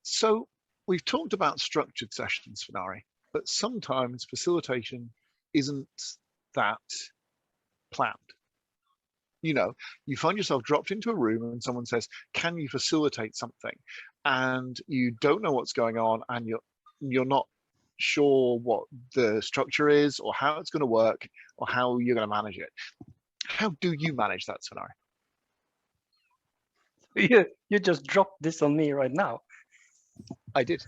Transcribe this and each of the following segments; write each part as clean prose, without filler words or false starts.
So we've talked about structured sessions, Finari, but sometimes facilitation isn't that planned. You find yourself dropped into a room and someone says, can you facilitate something? And you don't know what's going on, and you're not sure what the structure is or how it's going to work or how you're going to manage it. How do you manage that scenario? You just dropped this on me right now. I did.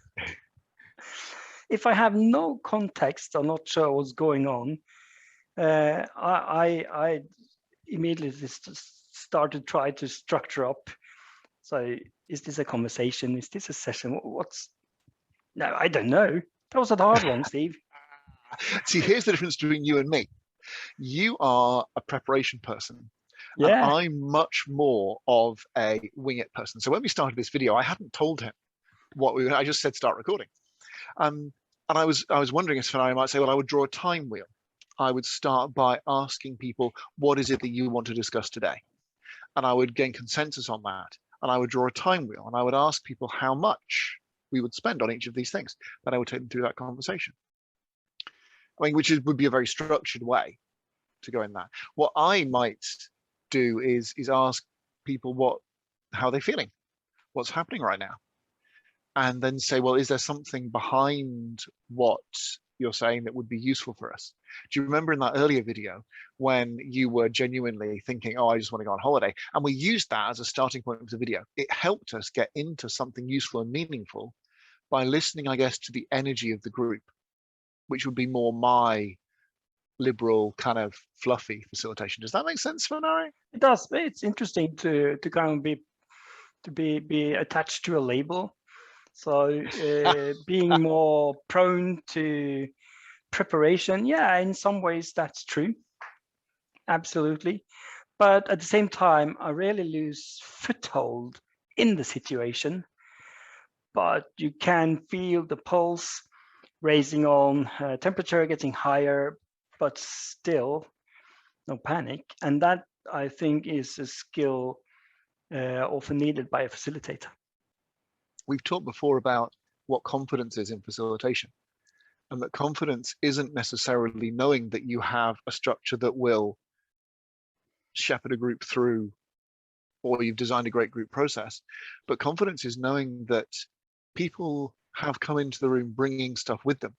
If I have no context, I'm not sure what's going on. I immediately start to try to structure up. So, is this a conversation? Is this a session? No, I don't know. That was a hard one, Steve. See, here's the difference between you and me. You are a preparation person. Yeah. And I'm much more of a wing it person. So when we started this video, I hadn't told him I just said start recording. And I was wondering if I might say, well, I would draw a time wheel. I would start by asking people, what is it that you want to discuss today? And I would gain consensus on that. And I would draw a time wheel, and I would ask people how much we would spend on each of these things. Then I would take them through that conversation. I mean, would be a very structured way to go in that. What I might do is ask people how they're feeling, what's happening right now, and then say, well, is there something behind what you're saying that would be useful for us? Do you remember in that earlier video when you were genuinely thinking, oh, I just want to go on holiday? And we used that as a starting point of the video. It helped us get into something useful and meaningful by listening, I guess, to the energy of the group, which would be more my liberal kind of fluffy facilitation. Does that make sense, Svein? It does. It's interesting to kind of be attached to a label. So being more prone to preparation, yeah, in some ways that's true. Absolutely. But at the same time, I rarely lose foothold in the situation. But you can feel the pulse raising on, temperature getting higher, but still no panic. And that, I think, is a skill often needed by a facilitator. We've talked before about what confidence is in facilitation, and that confidence isn't necessarily knowing that you have a structure that will shepherd a group through, or you've designed a great group process, but confidence is knowing that people have come into the room bringing stuff with them,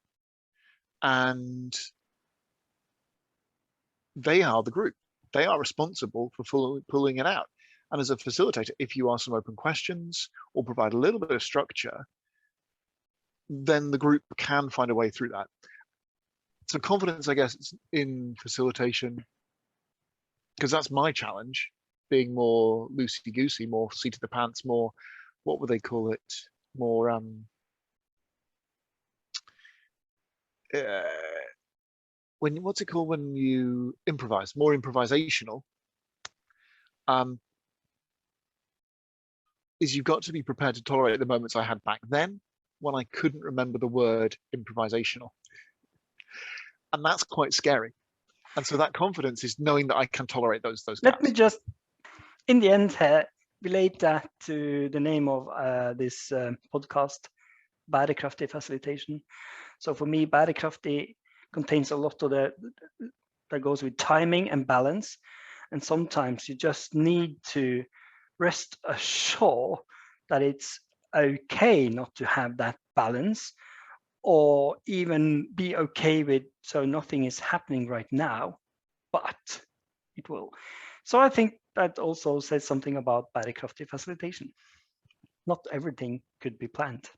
and they are the group. They are responsible for pulling it out. And as a facilitator, if you ask some open questions or provide a little bit of structure, then the group can find a way through that. So confidence, I guess, in facilitation, because that's my challenge, being more loosey-goosey, more seat of the pants, more, what would they call it? More, what's it called when you improvise? More improvisational. Is you've got to be prepared to tolerate the moments I had back then when I couldn't remember the word improvisational. And that's quite scary. And so that confidence is knowing that I can tolerate those gaps. Let me just, in the end, relate that to the name of this podcast, Bærekraftig facilitation. So for me, Bærekraftig contains a lot of that goes with timing and balance. And sometimes you just need to rest assured that it's okay not to have that balance, or even be okay with, so nothing is happening right now, but it will. So I think that also says something about Bærekraftig facilitation. Not everything could be planned.